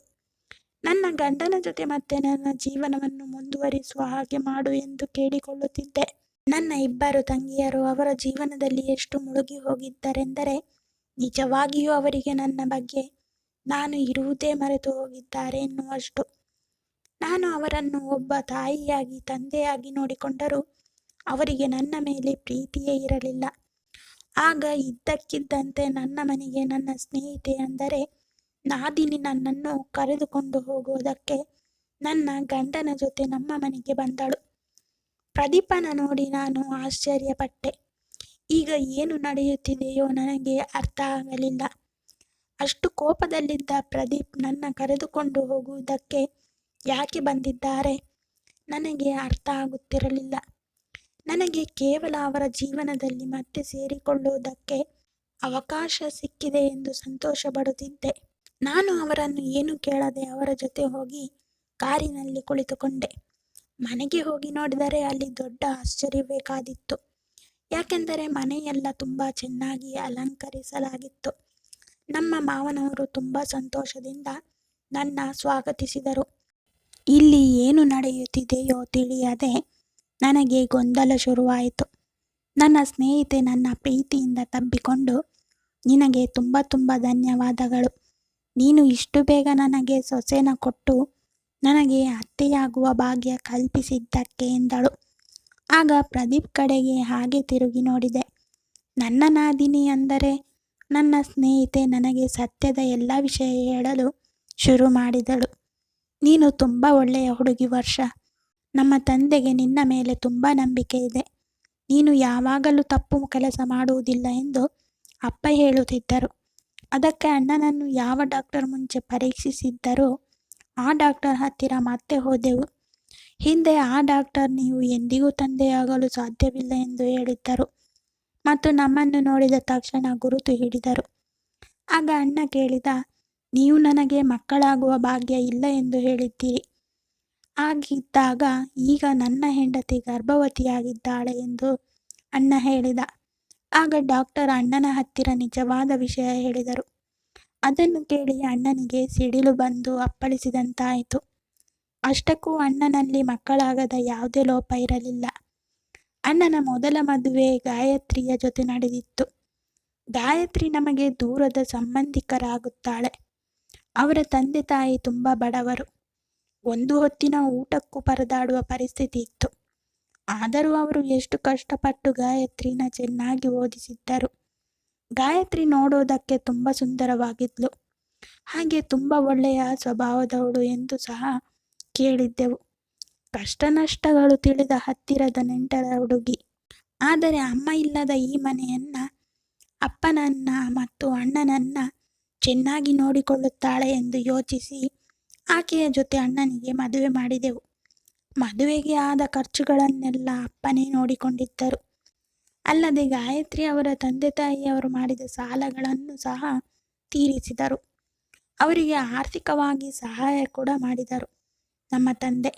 ನನ್ನ ಗಂಡನ ಜೊತೆ ಮತ್ತೆ ನನ್ನ ಜೀವನವನ್ನು ಮುಂದುವರಿಸುವ ಹಾಗೆ ಮಾಡು ಎಂದು ಕೇಳಿಕೊಳ್ಳುತ್ತಿದ್ದೆ. ನನ್ನ 2 ತಂಗಿಯರು ಅವರ ಜೀವನದಲ್ಲಿ ಎಷ್ಟು ಮುಳುಗಿ ಹೋಗಿದ್ದರೆಂದರೆ ನಿಜವಾಗಿಯೂ ಅವರಿಗೆ ನನ್ನ ಬಗ್ಗೆ ನಾನು ಇರುವುದೇ ಮರೆತು ಹೋಗಿದ್ದಾರೆ ಎನ್ನುವಷ್ಟು. ನಾನು ಅವರನ್ನು ಒಬ್ಬ ತಾಯಿಯಾಗಿ ತಂದೆಯಾಗಿ ನೋಡಿಕೊಂಡರೂ ಅವರಿಗೆ ನನ್ನ ಮೇಲೆ ಪ್ರೀತಿಯೇ ಇರಲಿಲ್ಲ. ಆಗ ಇದ್ದಕ್ಕಿದ್ದಂತೆ ನನ್ನ ಮನೆಗೆ ನನ್ನ ಸ್ನೇಹಿತೆ, ಅಂದರೆ ನಾದಿನಿ, ನನ್ನನ್ನು ಕರೆದುಕೊಂಡು ಹೋಗುವುದಕ್ಕೆ ನನ್ನ ಗಂಡನ ಜೊತೆ ನಮ್ಮ ಮನೆಗೆ ಬಂದಳು. ಪ್ರದೀಪನ ನೋಡಿ ನಾನು ಆಶ್ಚರ್ಯಪಟ್ಟೆ. ಈಗ ಏನು ನಡೆಯುತ್ತಿದೆಯೋ ನನಗೆ ಅರ್ಥ ಆಗಲಿಲ್ಲ. ಅಷ್ಟು ಕೋಪದಲ್ಲಿದ್ದ ಪ್ರದೀಪ್ ನನ್ನ ಕರೆದುಕೊಂಡು ಹೋಗುವುದಕ್ಕೆ ಯಾಕೆ ಬಂದಿದ್ದಾರೆ ನನಗೆ ಅರ್ಥ ಆಗುತ್ತಿರಲಿಲ್ಲ. ನನಗೆ ಕೇವಲ ಅವರ ಜೀವನದಲ್ಲಿ ಮತ್ತೆ ಸೇರಿಕೊಳ್ಳುವುದಕ್ಕೆ ಅವಕಾಶ ಸಿಕ್ಕಿದೆ ಎಂದು ಸಂತೋಷ ಪಡುತ್ತಿದ್ದೆ. ನಾನು ಅವರನ್ನು ಏನು ಕೇಳದೆ ಅವರ ಜೊತೆ ಹೋಗಿ ಕಾರಿನಲ್ಲಿ ಕುಳಿತುಕೊಂಡೆ. ಮನೆಗೆ ಹೋಗಿ ನೋಡಿದರೆ ಅಲ್ಲಿ ದೊಡ್ಡ ಆಶ್ಚರ್ಯವೇ ಕಾದಿತ್ತು. ಯಾಕೆಂದರೆ ಮನೆಯೆಲ್ಲ ತುಂಬ ಚೆನ್ನಾಗಿ ಅಲಂಕರಿಸಲಾಗಿತ್ತು. ನಮ್ಮ ಮಾವನವರು ತುಂಬ ಸಂತೋಷದಿಂದ ನನ್ನ ಸ್ವಾಗತಿಸಿದರು. ಇಲ್ಲಿ ಏನು ನಡೆಯುತ್ತಿದೆಯೋ ತಿಳಿಯದೆ ನನಗೆ ಗೊಂದಲ ಶುರುವಾಯಿತು. ನನ್ನ ಸ್ನೇಹಿತೆ ನನ್ನ ಪ್ರೀತಿಯಿಂದ ತಬ್ಬಿಕೊಂಡು, ನಿನಗೆ ತುಂಬ ಧನ್ಯವಾದಗಳು. ನೀನು ಇಷ್ಟು ಬೇಗ ನನಗೆ ಸೊಸೆನ ಕೊಟ್ಟು ನನಗೆ ಅತ್ತೆಯಾಗುವ ಭಾಗ್ಯ ಕಲ್ಪಿಸಿದ್ದಕ್ಕೆ ಎಂದಳು. ಆಗ ಪ್ರದೀಪ್ ಕಡೆಗೆ ಹಾಗೆ ತಿರುಗಿ ನೋಡಿದೆ. ನನ್ನ ನಾದಿನಿ, ಅಂದರೆ ನನ್ನ ಸ್ನೇಹಿತೆ, ನನಗೆ ಸತ್ಯದ ಎಲ್ಲ ವಿಷಯ ಹೇಳಲು ಶುರು ಮಾಡಿದಳು. ನೀನು ತುಂಬ ಒಳ್ಳೆಯ ಹುಡುಗಿ ವರ್ಷ. ನಮ್ಮ ತಂದೆಗೆ ನಿನ್ನ ಮೇಲೆ ತುಂಬ ನಂಬಿಕೆ ಇದೆ. ನೀನು ಯಾವಾಗಲೂ ತಪ್ಪು ಕೆಲಸ ಮಾಡುವುದಿಲ್ಲ ಎಂದು ಅಪ್ಪ ಹೇಳುತ್ತಿದ್ದರು. ಅದಕ್ಕೆ ಅಣ್ಣನನ್ನು ಯಾವ ಡಾಕ್ಟರ್ ಮುಂಚೆ ಪರೀಕ್ಷಿಸಿದ್ದರೋ ಆ ಡಾಕ್ಟರ್ ಹತ್ತಿರ ಮತ್ತೆ ಹೋದೆವು. ಹಿಂದೆ ಆ ಡಾಕ್ಟರ್ ನೀವು ಎಂದಿಗೂ ತಂದೆಯಾಗಲು ಸಾಧ್ಯವಿಲ್ಲ ಎಂದು ಹೇಳಿದ್ದರು ಮತ್ತು ನಮ್ಮನ್ನು ನೋಡಿದ ತಕ್ಷಣ ಗುರುತು ಹಿಡಿದರು. ಆಗ ಅಣ್ಣ ಕೇಳಿದ, ನೀವು ನನಗೆ ಮಕ್ಕಳಾಗುವ ಭಾಗ್ಯ ಇಲ್ಲ ಎಂದು ಹೇಳಿದ್ದೀರಿ. ಆಗಿದ್ದಾಗ ಈಗ ನನ್ನ ಹೆಂಡತಿ ಗರ್ಭವತಿಯಾಗಿದ್ದಾಳೆ ಎಂದು ಅಣ್ಣ ಹೇಳಿದ. ಆಗ ಡಾಕ್ಟರ್ ಅಣ್ಣನ ಹತ್ತಿರ ನಿಜವಾದ ವಿಷಯ ಹೇಳಿದರು. ಅದನ್ನು ಕೇಳಿ ಅಣ್ಣನಿಗೆ ಸಿಡಿಲು ಬಂದು ಅಪ್ಪಳಿಸಿದಂತಾಯಿತು. ಅಷ್ಟಕ್ಕೂ ಅಣ್ಣನಲ್ಲಿ ಮಕ್ಕಳಾಗದ ಯಾವುದೇ ಲೋಪ ಇರಲಿಲ್ಲ. ಅಣ್ಣನ ಮೊದಲ ಮದುವೆ ಗಾಯತ್ರಿಯ ಜೊತೆ ನಡೆದಿತ್ತು. ಗಾಯತ್ರಿ ನಮಗೆ ದೂರದ ಸಂಬಂಧಿಕರಾಗುತ್ತಾಳೆ. ಅವರ ತಂದೆ ತಾಯಿ ತುಂಬ ಬಡವರು. ಒಂದು ಹೊತ್ತಿನ ಊಟಕ್ಕೂ ಪರದಾಡುವ ಪರಿಸ್ಥಿತಿ ಇತ್ತು. ಆದರೂ ಅವರು ಎಷ್ಟು ಕಷ್ಟಪಟ್ಟು ಗಾಯತ್ರಿನ ಚೆನ್ನಾಗಿ ಓದಿಸಿದ್ದರು. ಗಾಯತ್ರಿ ನೋಡೋದಕ್ಕೆ ತುಂಬ ಸುಂದರವಾಗಿದ್ಲು. ಹಾಗೆ ತುಂಬ ಒಳ್ಳೆಯ ಸ್ವಭಾವದವಳು ಎಂದು ಸಹ ಕೇಳಿದ್ದೆವು. ಕಷ್ಟ ನಷ್ಟಗಳು ತಿಳಿದ ಹತ್ತಿರದ ನೆಂಟರ ಹುಡುಗಿ. ಆದರೆ ಅಮ್ಮ ಇಲ್ಲದ ಈ ಮನೆಯನ್ನ, ಅಪ್ಪನನ್ನ ಮತ್ತು ಅಣ್ಣನನ್ನ ಚೆನ್ನಾಗಿ ನೋಡಿಕೊಳ್ಳುತ್ತಾಳೆ ಎಂದು ಯೋಚಿಸಿ ಆಕೆಯ ಜೊತೆ ಅಣ್ಣನಿಗೆ ಮದುವೆ ಮಾಡಿದೆವು. ಮದುವೆಗೆ ಆದ ಖರ್ಚುಗಳನ್ನೆಲ್ಲ ಅಪ್ಪನೇ ನೋಡಿಕೊಂಡಿದ್ದರು. ಅಲ್ಲದೆ ಗಾಯತ್ರಿ ಅವರ ತಂದೆ ತಾಯಿಯವರು ಮಾಡಿದ ಸಾಲಗಳನ್ನು ಸಹ ತೀರಿಸಿದರು. ಅವರಿಗೆ ಆರ್ಥಿಕವಾಗಿ ಸಹಾಯ ಕೂಡ ಮಾಡಿದರು ನಮ್ಮ ತಂದೆ.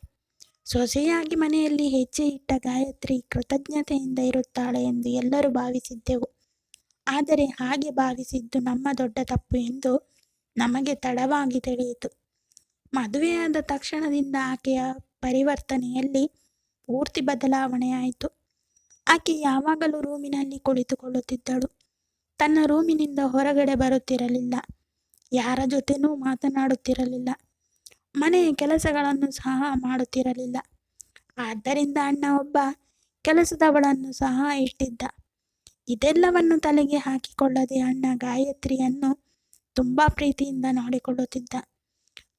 ಸೊಸೆಯಾಗಿ ಮನೆಯಲ್ಲಿ ಹೆಜ್ಜೆ ಇಟ್ಟ ಗಾಯತ್ರಿ ಕೃತಜ್ಞತೆಯಿಂದ ಇರುತ್ತಾಳೆ ಎಂದು ಎಲ್ಲರೂ ಭಾವಿಸಿದ್ದೆವು. ಆದರೆ ಹಾಗೆ ಭಾವಿಸಿದ್ದು ನಮ್ಮ ದೊಡ್ಡ ತಪ್ಪು ಎಂದು ನಮಗೆ ತಡವಾಗಿ ತಿಳಿಯಿತು. ಮದುವೆಯಾದ ತಕ್ಷಣದಿಂದ ಆಕೆಯ ಪರಿವರ್ತನೆಯಲ್ಲಿ ಪೂರ್ತಿ ಬದಲಾವಣೆಯಾಯಿತು. ಆಕೆ ಯಾವಾಗಲೂ ರೂಮಿನಲ್ಲಿ ಕುಳಿತುಕೊಳ್ಳುತ್ತಿದ್ದಳು. ತನ್ನ ರೂಮಿನಿಂದ ಹೊರಗಡೆ ಬರುತ್ತಿರಲಿಲ್ಲ. ಯಾರ ಜೊತೆನೂ ಮಾತನಾಡುತ್ತಿರಲಿಲ್ಲ. ಮನೆಯ ಕೆಲಸಗಳನ್ನು ಸಹ ಮಾಡುತ್ತಿರಲಿಲ್ಲ. ಆದ್ದರಿಂದ ಅಣ್ಣ ಒಬ್ಬ ಕೆಲಸದವಳನ್ನು ಸಹ ಇಟ್ಟಿದ್ದ. ಇದೆಲ್ಲವನ್ನು ತಲೆಗೆ ಹಾಕಿಕೊಳ್ಳದೆ ಅಣ್ಣ ಗಾಯತ್ರಿಯನ್ನು ತುಂಬ ಪ್ರೀತಿಯಿಂದ ನೋಡಿಕೊಳ್ಳುತ್ತಿದ್ದ.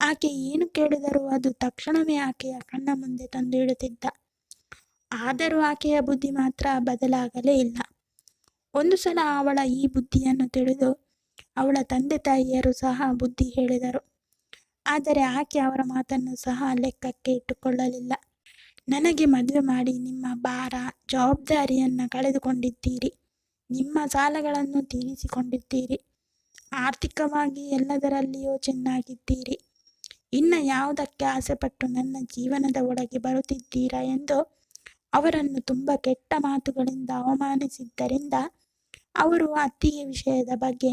ಆಕೆ ಏನು ಕೇಳಿದರೂ ಅದು ತಕ್ಷಣವೇ ಆಕೆಯ ಕಣ್ಣ ಮುಂದೆ ತಂದು ಇಡುತ್ತಿದ್ದ. ಆದರೂ ಆಕೆಯ ಬುದ್ಧಿ ಮಾತ್ರ ಬದಲಾಗಲೇ ಇಲ್ಲ. ಒಂದು ಸಲ ಅವಳ ಈ ಬುದ್ಧಿಯನ್ನು ತಿಳಿದು ಅವಳ ತಂದೆ ತಾಯಿಯರು ಸಹ ಬುದ್ಧಿ ಹೇಳಿದರು. ಆದರೆ ಆಕೆ ಅವರ ಮಾತನ್ನು ಸಹ ಲೆಕ್ಕಕ್ಕೆ ಇಟ್ಟುಕೊಳ್ಳಲಿಲ್ಲ. ನನಗೆ ಮದುವೆ ಮಾಡಿ ನಿಮ್ಮ ಭಾರ ಜವಾಬ್ದಾರಿಯನ್ನು ಕಳೆದುಕೊಂಡಿದ್ದೀರಿ. ನಿಮ್ಮ ಸಾಲಗಳನ್ನು ತೀರಿಸಿಕೊಂಡಿದ್ದೀರಿ. ಆರ್ಥಿಕವಾಗಿ ಎಲ್ಲದರಲ್ಲಿಯೂ ಚೆನ್ನಾಗಿದ್ದೀರಿ. ಇನ್ನು ಯಾವುದಕ್ಕೆ ಆಸೆಪಟ್ಟು ನನ್ನ ಜೀವನದ ಒಳಗೆ ಬರುತ್ತಿದ್ದೀರಾ ಎಂದು ಅವರನ್ನು ತುಂಬ ಕೆಟ್ಟ ಮಾತುಗಳಿಂದ ಅವಮಾನಿಸಿದ್ದರಿಂದ ಅವರು ಅತ್ತಿಗೆ ವಿಷಯದ ಬಗ್ಗೆ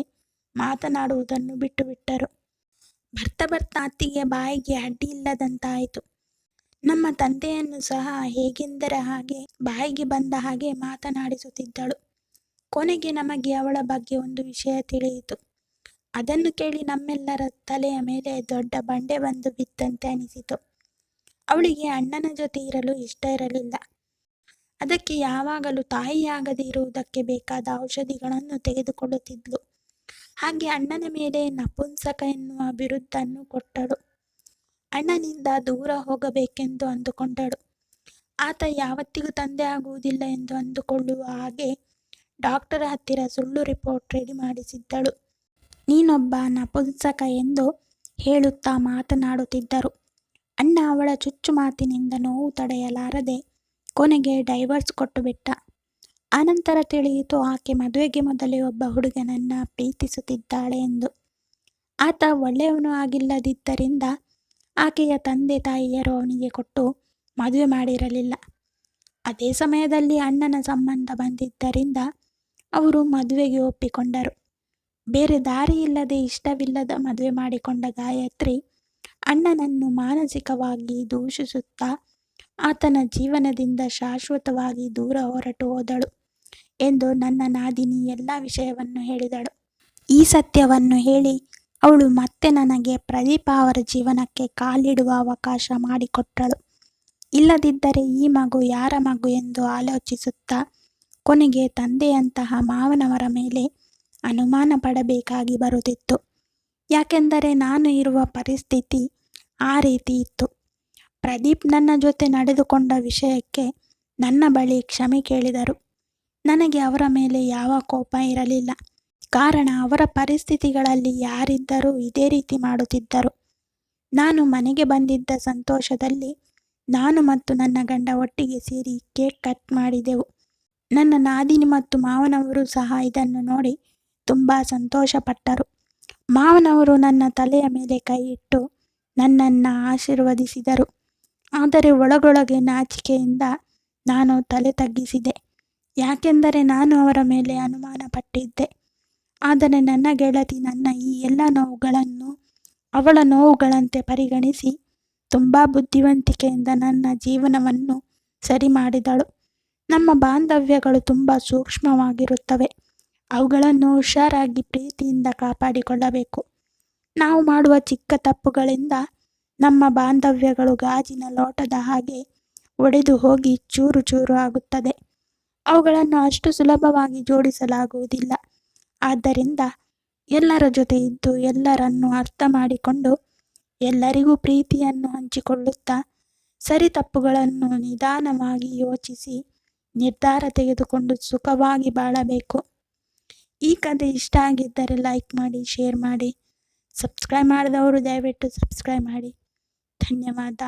ಮಾತನಾಡುವುದನ್ನು ಬಿಟ್ಟುಬಿಟ್ಟರು. ಬರ್ತಾ ಬರ್ತಾ ಅತ್ತಿಗೆ ಬಾಯಿಗೆ ಅಡ್ಡಿ ಇಲ್ಲದಂತಾಯಿತು. ನಮ್ಮ ತಂದೆಯನ್ನು ಸಹ ಹೇಗೆಂದರೆ ಹಾಗೆ ಬಾಯಿಗೆ ಬಂದ ಹಾಗೆ ಮಾತನಾಡಿಸುತ್ತಿದ್ದಳು. ಕೊನೆಗೆ ನಮಗೆ ಅವಳ ಬಗ್ಗೆ ಒಂದು ವಿಷಯ ತಿಳಿಯಿತು. ಅದನ್ನು ಕೇಳಿ ನಮ್ಮೆಲ್ಲರ ತಲೆಯ ಮೇಲೆ ದೊಡ್ಡ ಬಂಡೆ ಬಂದು ಬಿದ್ದಂತೆ ಅನಿಸಿತು. ಅವಳಿಗೆ ಅಣ್ಣನ ಜೊತೆ ಇರಲು ಇಷ್ಟ ಇರಲಿಲ್ಲ. ಅದಕ್ಕೆ ಯಾವಾಗಲೂ ತಾಯಿಯಾಗದೇ ಇರುವುದಕ್ಕೆ ಬೇಕಾದ ಔಷಧಿಗಳನ್ನು ತೆಗೆದುಕೊಳ್ಳುತ್ತಿದ್ಲು. ಹಾಗೆ ಅಣ್ಣನ ಮೇಲೆ ನಪುಂಸಕ ಎನ್ನುವ ಬಿರುದನ್ನು ಕೊಟ್ಟಳು. ಅಣ್ಣನಿಂದ ದೂರ ಹೋಗಬೇಕೆಂದು ಅಂದುಕೊಂಡಳು. ಆತ ಯಾವತ್ತಿಗೂ ತಂದೆ ಆಗುವುದಿಲ್ಲ ಎಂದು ಅಂದುಕೊಳ್ಳುವ ಹಾಗೆ ಡಾಕ್ಟರ್ ಹತ್ತಿರ ಸುಳ್ಳು ರಿಪೋರ್ಟ್ ರೆಡಿ ಮಾಡಿಸಿದ್ದಳು. ನೀನೊಬ್ಬ ನಪುಂಸಕ ಎಂದು ಹೇಳುತ್ತಾ ಮಾತನಾಡುತ್ತಿದ್ದರು. ಅಣ್ಣ ಅವಳ ಚುಚ್ಚು ಮಾತಿನಿಂದ ನೋವು ತಡೆಯಲಾರದೆ ಕೊನೆಗೆ ಡೈವರ್ಸ್ ಕೊಟ್ಟುಬಿಟ್ಟ. ಆನಂತರ ತಿಳಿಯಿತು ಆಕೆ ಮದುವೆಗೆ ಮೊದಲೇ ಒಬ್ಬ ಹುಡುಗನನ್ನ ಪ್ರೀತಿಸುತ್ತಿದ್ದಾಳೆ ಎಂದು. ಆತ ಒಳ್ಳೆಯವನು ಆಗಿಲ್ಲದಿದ್ದರಿಂದ ಆಕೆಯ ತಂದೆ ತಾಯಿಯರು ಅವನಿಗೆ ಕೊಟ್ಟು ಮದುವೆ ಮಾಡಿರಲಿಲ್ಲ. ಅದೇ ಸಮಯದಲ್ಲಿ ಅಣ್ಣನ ಸಂಬಂಧ ಬಂದಿದ್ದರಿಂದ ಅವರು ಮದುವೆಗೆ ಒಪ್ಪಿಕೊಂಡರು. ಬೇರೆ ದಾರಿ ಇಲ್ಲದೆ ಇಷ್ಟವಿಲ್ಲದ ಮದುವೆ ಮಾಡಿಕೊಂಡ ಗಾಯತ್ರಿ ಅಣ್ಣನನ್ನು ಮಾನಸಿಕವಾಗಿ ದೂಷಿಸುತ್ತಾ ಆತನ ಜೀವನದಿಂದ ಶಾಶ್ವತವಾಗಿ ದೂರ ಹೊರಟು ಹೋದಳು ಎಂದು ನನ್ನ ನಾದಿನಿ ಎಲ್ಲ ವಿಷಯವನ್ನು ಹೇಳಿದಳು. ಈ ಸತ್ಯವನ್ನು ಹೇಳಿ ಅವಳು ಮತ್ತೆ ನನಗೆ ಪ್ರದೀಪ ಅವರ ಜೀವನಕ್ಕೆ ಕಾಲಿಡುವ ಅವಕಾಶ ಮಾಡಿಕೊಟ್ಟಳು. ಇಲ್ಲದಿದ್ದರೆ ಈ ಮಗು ಯಾರ ಮಗು ಎಂದು ಆಲೋಚಿಸುತ್ತಾ ಕೊನೆಗೆ ತಂದೆಯಂತಹ ಮಾವನವರ ಮೇಲೆ ಅನುಮಾನ ಪಡಬೇಕಾಗಿ ಬರುತ್ತಿತ್ತು. ಯಾಕೆಂದರೆ ನಾನು ಇರುವ ಪರಿಸ್ಥಿತಿ ಆ ರೀತಿ ಇತ್ತು. ಪ್ರದೀಪ್ ನನ್ನ ಜೊತೆ ನಡೆದುಕೊಂಡ ವಿಷಯಕ್ಕೆ ನನ್ನ ಬಳಿ ಕ್ಷಮೆ ಕೇಳಿದರು. ನನಗೆ ಅವರ ಮೇಲೆ ಯಾವ ಕೋಪ ಇರಲಿಲ್ಲ. ಕಾರಣ ಅವರ ಪರಿಸ್ಥಿತಿಗಳಲ್ಲಿ ಯಾರಿದ್ದರೂ ಇದೇ ರೀತಿ ಮಾಡುತ್ತಿದ್ದರು. ನಾನು ಮನೆಗೆ ಬಂದಿದ್ದ ಸಂತೋಷದಲ್ಲಿ ನಾನು ಮತ್ತು ನನ್ನ ಗಂಡ ಒಟ್ಟಿಗೆ ಸೇರಿ ಕೇಕ್ ಕಟ್ ಮಾಡಿದೆವು. ನನ್ನ ನಾದಿನಿ ಮತ್ತು ಮಾವನವರು ಸಹ ಇದನ್ನು ನೋಡಿ ತುಂಬ ಸಂತೋಷಪಟ್ಟರು. ಮಾವನವರು ನನ್ನ ತಲೆಯ ಮೇಲೆ ಕೈ ಇಟ್ಟು ನನ್ನನ್ನು ಆಶೀರ್ವದಿಸಿದರು. ಆದರೆ ಒಳಗೊಳಗೆ ನಾಚಿಕೆಯಿಂದ ನಾನು ತಲೆ ತಗ್ಗಿಸಿದೆ. ಯಾಕೆಂದರೆ ನಾನು ಅವರ ಮೇಲೆ ಅನುಮಾನ ಪಟ್ಟಿದ್ದೆ. ಆದರೆ ನನ್ನ ಗೆಳತಿ ನನ್ನ ಈ ಎಲ್ಲ ನೋವುಗಳನ್ನು ಅವಳ ನೋವುಗಳಂತೆ ಪರಿಗಣಿಸಿ ತುಂಬ ಬುದ್ಧಿವಂತಿಕೆಯಿಂದ ನನ್ನ ಜೀವನವನ್ನು ಸರಿ ಮಾಡಿದಳು. ನಮ್ಮ ಬಾಂಧವ್ಯಗಳು ತುಂಬ ಸೂಕ್ಷ್ಮವಾಗಿರುತ್ತವೆ. ಅವುಗಳನ್ನು ಹುಷಾರಾಗಿ ಪ್ರೀತಿಯಿಂದ ಕಾಪಾಡಿಕೊಳ್ಳಬೇಕು. ನಾವು ಮಾಡುವ ಚಿಕ್ಕ ತಪ್ಪುಗಳಿಂದ ನಮ್ಮ ಬಾಂಧವ್ಯಗಳು ಗಾಜಿನ ಲೋಟದ ಹಾಗೆ ಒಡೆದು ಹೋಗಿ ಚೂರು ಚೂರು ಆಗುತ್ತದೆ. ಅವುಗಳನ್ನು ಅಷ್ಟು ಸುಲಭವಾಗಿ ಜೋಡಿಸಲಾಗುವುದಿಲ್ಲ. ಆದ್ದರಿಂದ ಎಲ್ಲರ ಜೊತೆ ಇದ್ದು ಎಲ್ಲರನ್ನು ಅರ್ಥ ಮಾಡಿಕೊಂಡು ಎಲ್ಲರಿಗೂ ಪ್ರೀತಿಯನ್ನು ಹಂಚಿಕೊಳ್ಳುತ್ತಾ ಸರಿ ತಪ್ಪುಗಳನ್ನು ನಿಧಾನವಾಗಿ ಯೋಚಿಸಿ ನಿರ್ಧಾರ ತೆಗೆದುಕೊಂಡು ಸುಖವಾಗಿ ಬಾಳಬೇಕು. ಈ ಕಥೆ ಇಷ್ಟ ಆಗಿದ್ದರೆ ಲೈಕ್ ಮಾಡಿ, ಶೇರ್ ಮಾಡಿ. ಸಬ್ಸ್ಕ್ರೈಬ್ ಮಾಡಿದವರು ದಯವಿಟ್ಟು ಸಬ್ಸ್ಕ್ರೈಬ್ ಮಾಡಿ. ಧನ್ಯವಾದ.